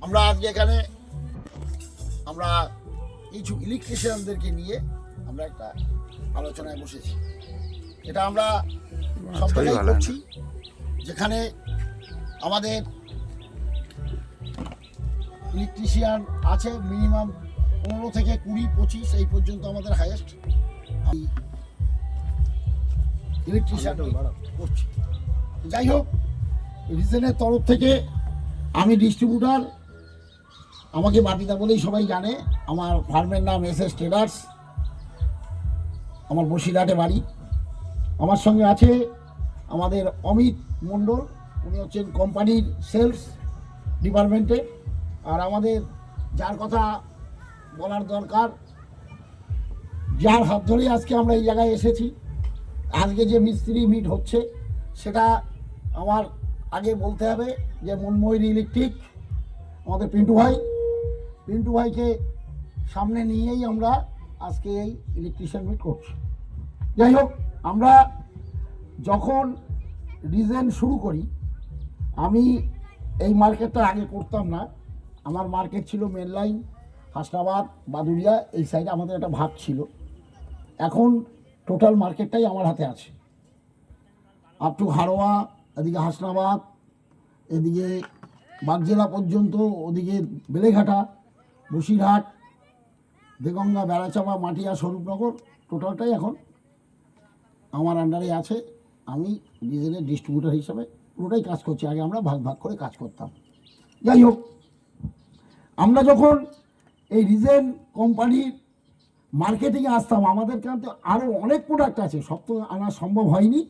আমরা আজকে এখানে আমরা কিছু ইলেকট্রিশিয়ানদেরকে নিয়ে আমরা একটা আলোচনায় বসেছি। এটা আমরা সব জায়গায় করছি, যেখানে আমাদের ইলেকট্রিশিয়ান আছে মিনিমাম 15 থেকে 20-25 এই পর্যন্ত আমাদের হাইয়েস্ট ইলেকট্রিশিয়ান করছি। যাই হোক, রিজনের তরফ থেকে আমি ডিস্ট্রিবিউটার, আমাকে বাপিদা বলেই সবাই জানে। আমার ফার্মের নাম এস ট্রেডার্স, আমার বসিরহাটে বাড়ি। আমার সঙ্গে আছে আমাদের অমিত মণ্ডল, উনি হচ্ছেন কোম্পানির সেলস ডিপার্টমেন্টে। আর আমাদের যার কথা বলার দরকার, যার হাত ধরেই আজকে আমরা এই জায়গায় এসেছি, আজকে যে মিস্ত্রি মিট হচ্ছে সেটা আমার আগে বলতে হবে যে মনময়ূরী ইলেকট্রিক, আমাদের পিন্টু ভাইকে সামনে নিয়েই আমরা আজকে এই ইলেকট্রিশিয়ান মিট করছি। যাই হোক, আমরা যখন রিজেন শুরু করি, আমি এই মার্কেটটা আগে করতাম না। আমার মার্কেট ছিল মেন লাইন, হাসনাবাদ, বাদুরিয়া, এই সাইডে আমাদের একটা ভাগ ছিল। এখন টোটাল মার্কেটটাই আমার হাতে আছে, আপ টু হারোয়া, এদিকে হাসনাবাদ, এদিকে বাগজেলা পর্যন্ত, ওদিকে বেলেঘাটা, বসিরহাট, দেগঙ্গা, বেড়াচাপা, মাটিয়া, স্বরূপনগর, টোটালটাই এখন আমার আন্ডারে আছে। আমি ডিজেলের ডিস্ট্রিবিউটার হিসাবে পুরোটাই কাজ করছি। আগে আমরা ভাগ ভাগ করে কাজ করতাম। যাই হোক, আমরা যখন এই রিজেন কোম্পানির মার্কেটিংয়ে আসতাম, আমাদের কিন্তু আরও অনেক প্রোডাক্ট আছে, সব তো আনা সম্ভব হয়নি।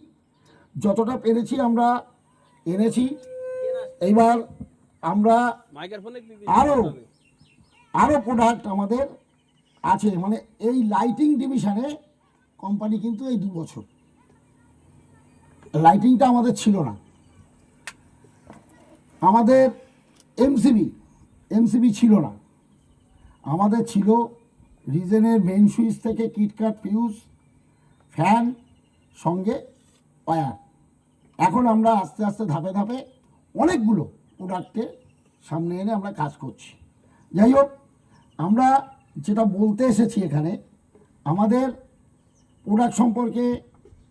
যতটা পেরেছি আমরা এনেছি। এইবার আমরা আরও প্রোডাক্ট আমাদের আছে। মানে এই লাইটিং ডিভিশনে কোম্পানি কিন্তু এই 2 বছর লাইটিংটা আমাদের ছিল না। আমাদের এমসিবি ছিল না, আমাদের ছিল রিজেনের মেইন সুইচ থেকে কিটকাট, ফিউজ, ফ্যান, সঙ্গে ওয়্যার। এখন আমরা আস্তে আস্তে ধাপে ধাপে অনেকগুলো প্রোডাক্টের সামনে এনে আমরা কাজ করছি। যাই হোক, আমরা যেটা বলতে এসেছি এখানে, আমাদের প্রোডাক্ট সম্পর্কে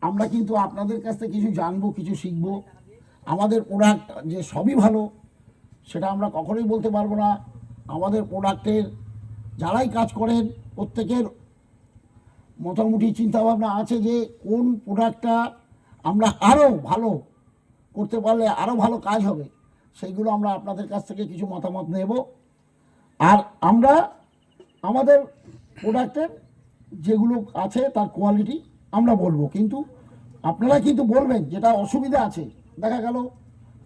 আমরা কিন্তু আপনাদের কাছ থেকে কিছু জানবো, কিছু শিখবো। আমাদের প্রোডাক্ট যে সবই ভালো সেটা আমরা কখনোই বলতে পারবো না। আমাদের প্রোডাক্টের যারাই কাজ করেন প্রত্যেকের মোটামুটি চিন্তাভাবনা আছে যে কোন প্রোডাক্টটা আমরা আরও ভালো করতে পারলে আরও ভালো কাজ হবে, সেইগুলো আমরা আপনাদের কাছ থেকে কিছু মতামত নেব। আর আমরা আমাদের প্রোডাক্টের যেগুলো আছে তার কোয়ালিটি আমরা বলবো, কিন্তু আপনারা কিন্তু বলবেন যেটা অসুবিধা আছে। দেখা গেল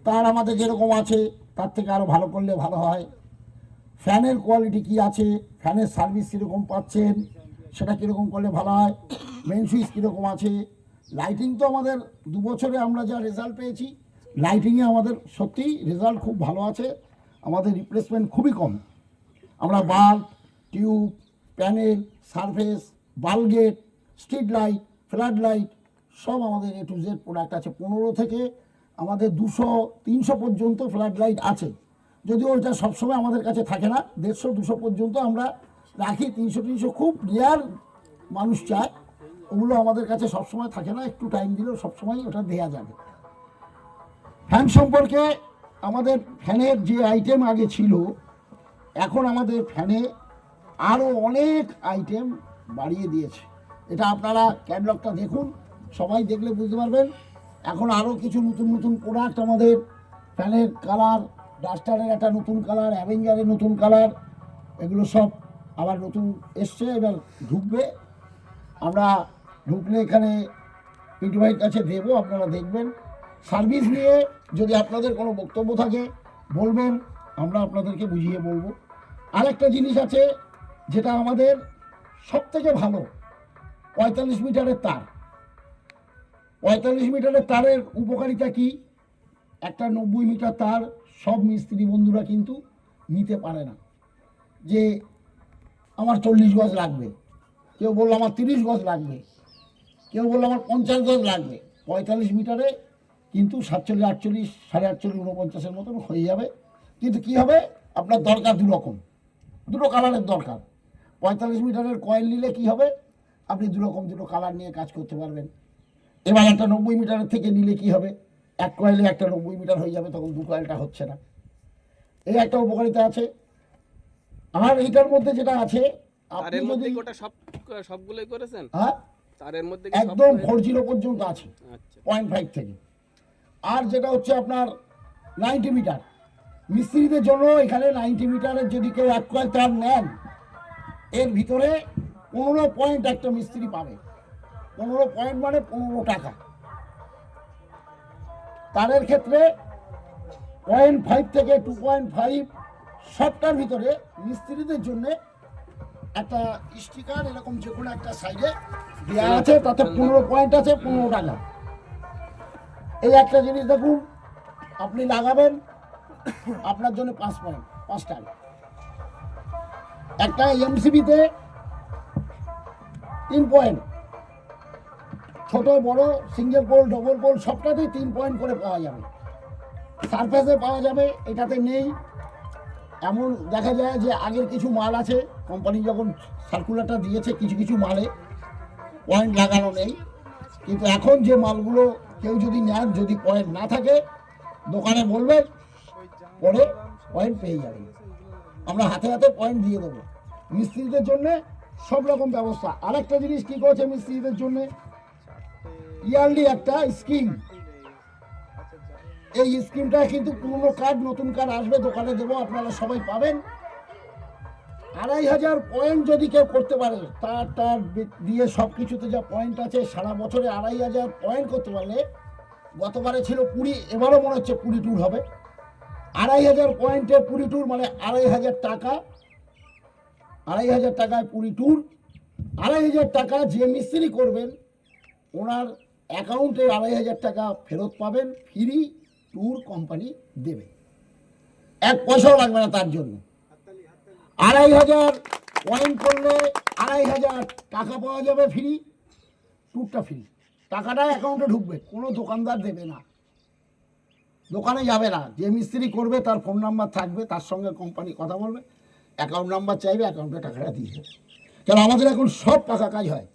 তার আমাদের যেরকম আছে তার থেকে আরও ভালো করলে ভালো হয়। ফ্যানের কোয়ালিটি কি আছে, ফ্যানের সার্ভিস কীরকম পাচ্ছেন, সেটা কীরকম করলে ভালো হয়। মেন সুইচ কীরকম আছে। লাইটিং তো আমাদের 2 বছরে আমরা যা রেজাল্ট পেয়েছি, লাইটিংয়ে আমাদের সত্যিই রেজাল্ট খুব ভালো আছে। আমাদের রিপ্লেসমেন্ট খুবই কম। আমরা বাল্ব, টিউব, প্যানেল, সারফেস, বালগেট, স্ট্রিট লাইট, ফ্ল্যাড লাইট, সব আমাদের A to Z প্রোডাক্ট আছে। 15 থেকে আমাদের 200-300 পর্যন্ত ফ্ল্যাড লাইট আছে। যদিও ওটা সবসময় আমাদের কাছে থাকে না, 150-200 পর্যন্ত আমরা রাখি। 300 খুব রেয়ার মানুষ চায়, ওগুলো আমাদের কাছে সবসময় থাকে না। একটু টাইম দিলেও সবসময় ওটা দেওয়া যাবে। ফ্যান সম্পর্কে, আমাদের ফ্যানের যে আইটেম আগে ছিল, এখন আমাদের ফ্যানে আরও অনেক আইটেম বাড়িয়ে দিয়েছে। এটা আপনারা ক্যাটলগটা দেখুন, সবাই দেখলে বুঝতে পারবেন। এখন আরও কিছু নতুন নতুন প্রোডাক্ট আমাদের ফ্যানের কালার, ডাস্টারের একটা নতুন কালার, অ্যাভেঞ্জারের নতুন কালার, এগুলো সব আবার নতুন এসছে। এবার ঢুকবে, আমরা ঢুকলে এখানে পিন্টু ভাইয়ের কাছে দেবো, আপনারা দেখবেন। সার্ভিস নিয়ে যদি আপনাদের কোনো বক্তব্য থাকে বলবেন, আমরা আপনাদেরকে বুঝিয়ে বলবো। আরেকটা জিনিস আছে যেটা আমাদের সবথেকে ভালো, 45 মিটারের তার। 45 মিটারের তারের উপকারিতা কি? একটা 90 মিটার তার সব মিস্ত্রি বন্ধুরা কিন্তু নিতে পারে না। যে আমার 40 গজ লাগবে, কেউ বললো আমার 30 গজ লাগবে, কেউ বললো আমার 50 গজ লাগবে। 45 মিটারে কিন্তু 47, 48, 48, 49 মতন হয়ে যাবে। কিন্তু কি হবে, আপনার দরকার দুটো কালারের দরকার। 45 মিটারের কয়েল নিলে কি হবে, আপনি দুটো কালার নিয়ে কাজ করতে পারবেন। এবার একটা 90 মিটারের থেকে নিলে কি হবে, এক কয়েলে একটা 90 মিটার হয়ে যাবে, তখন দু কয়েলটা হচ্ছে না। এই একটা উপকারিতা আছে। আর এইটার মধ্যে যেটা আছে, আপনি যদি সবগুলোই করেছেন, হ্যাঁ তারের মধ্যে একদম 40 পর্যন্ত আছে, আচ্ছা 0.5 থেকে। আর যেটা হচ্ছে আপনার 90 মিটার, মিস্ত্রিদের জন্য এখানে 90 মিটারের যদি কেউ এক কয়েল তার নেন, এর ভিতরে 15 পয়েন্ট একটা মিস্ত্রি পাবে। 15 পয়েন্ট মানে 15 টাকা। তারের ক্ষেত্রে 0.5 থেকে 2.5 সবটার ভিতরে মিস্ত্রিদের জন্য একটা স্টিকার এরকম যে কোনো একটা সাইডে দেওয়া আছে, তাতে 15 পয়েন্ট আছে, 15 টাকা। এই একটা জিনিস দেখুন, আপনি লাগাবেন, আপনার জন্য 5 পয়েন্ট, 5 টাকা। একটা এমসিবিতে 3 পয়েন্ট, ছোট বড় সিঙ্গেল পোল ডবল পোল সবটাতেই 3 পয়েন্ট করে পাওয়া যাবে। সারফেসে পাওয়া যাবে, এটাতে নেই। এমন দেখা যায় যে আগের কিছু মাল আছে, কোম্পানি যখন সার্কুলারটা দিয়েছে কিছু কিছু মালে পয়েন্ট লাগানো নেই, কিন্তু এখন যে মালগুলো কেউ যদি নেন, যদি পয়েন্ট না থাকে দোকানে বলবেন, পরে পয়েন্ট পেয়ে যাবেন। আমরা হাতে হাতে পয়েন্ট দিয়ে দেবো। মিস্ত্রিদের জন্যে সব রকম ব্যবস্থা। আরেকটা জিনিস কী করেছে মিস্ত্রিদের জন্যে, ইয়ারলি একটা স্কিম। এই স্কিমটা কিন্তু পুরনো কার্ড নতুন কার্ড আসবে, দোকানে দেবো, আপনারা সবাই পাবেন। 2500 পয়েন্ট যদি কেউ করতে পারে, তার দিয়ে সব কিছুতে যা পয়েন্ট আছে, সারা বছরে 2500 পয়েন্ট করতে পারলে, গতবারে ছিল 20, এবারও মনে হচ্ছে 20 ট্যুর হবে। 2500 পয়েন্টে 20 ট্যুর মানে 2500 টাকা। 2500 টাকায় 20 ট্যুর। 2500 টাকা যে মিস্ত্রি করবেন ওনার অ্যাকাউন্টে 2500 টাকা ফেরত পাবেন, ফ্রি ট্যুর কোম্পানি দেবে, 1 পয়সাও লাগবে না তার জন্য। 2500 পয়েন্ট করলে 2500 টাকা পাওয়া যাবে ফ্রি, ট্যুরটা ফ্রি। টাকাটা অ্যাকাউন্টে ঢুকবে, কোনো দোকানদার দেবে না, দোকানে যাবে না। যে মিস্ত্রি করবে তার ফোন নাম্বার থাকবে, তার সঙ্গে কোম্পানি কথা বলবে, অ্যাকাউন্ট নাম্বার চাইবে, অ্যাকাউন্টে টাকাটা দিয়ে দেবে। কেন আমাদের এখন সব পাকা কাজ হয়,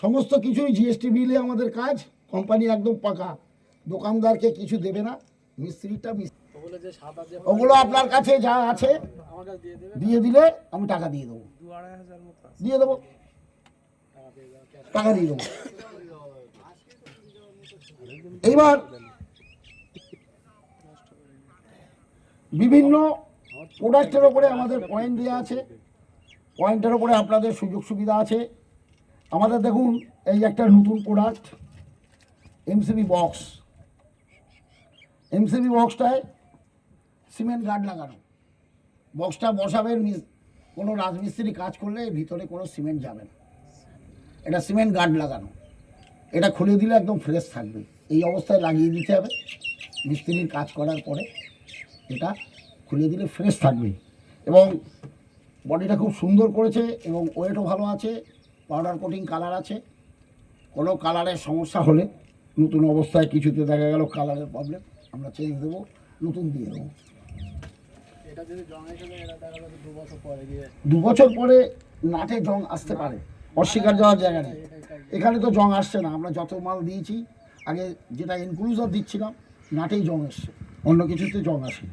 সমস্ত কিছুই জিএসটি বিলে আমাদের কাজ, কোম্পানি একদম পাকা, দোকানদারকে কিছু দেবে না। মিস্ত্রিটা ওগুলো আপনার কাছে যা আছে দিয়ে দিলে আমি টাকা দিয়ে দেবো, টাকা দিয়ে দেবো। এইবার বিভিন্ন প্রোডাক্টের ওপরে আমাদের পয়েন্ট দেওয়া আছে, পয়েন্টের ওপরে আপনাদের সুযোগ সুবিধা আছে। আমাদের দেখুন, এই একটা নতুন প্রোডাক্ট এমসিবি বক্স। এমসিবি বক্সটায় সিমেন্ট গার্ড লাগানো। বক্সটা বসাবেন, কোনো রাজমিস্ত্রি কাজ করলে ভিতরে কোনো সিমেন্ট যাবে না, এটা সিমেন্ট গার্ড লাগানো। এটা খুলে দিলে একদম ফ্রেশ থাকবে, এই অবস্থায় লাগিয়ে দিতে হবে। মিস্ত্রির কাজ করার পরে এটা খুলে দিলে ফ্রেশ থাকবে। এবং বডিটা খুব সুন্দর করেছে এবং ওয়েটও ভালো আছে, পাউডার কোটিং কালার আছে। কোনো কালারের সমস্যা হলে, নতুন অবস্থায় কিছুতে দেখা গেল কালারের প্রবলেম, আমরা চেঞ্জ দেবো, নতুন দিয়ে দেবো। 2 বছর পরে নাটে জং আসতে পারে, অস্বীকার যাওয়ার জায়গা নেই। এখানে তো জং আসছে না, আমরা যত মাল দিয়েছি, আগে যেটা ইনক্লুজার দিচ্ছিলাম, নাটেই জং এসছে, অন্য কিছুতে জং আসে।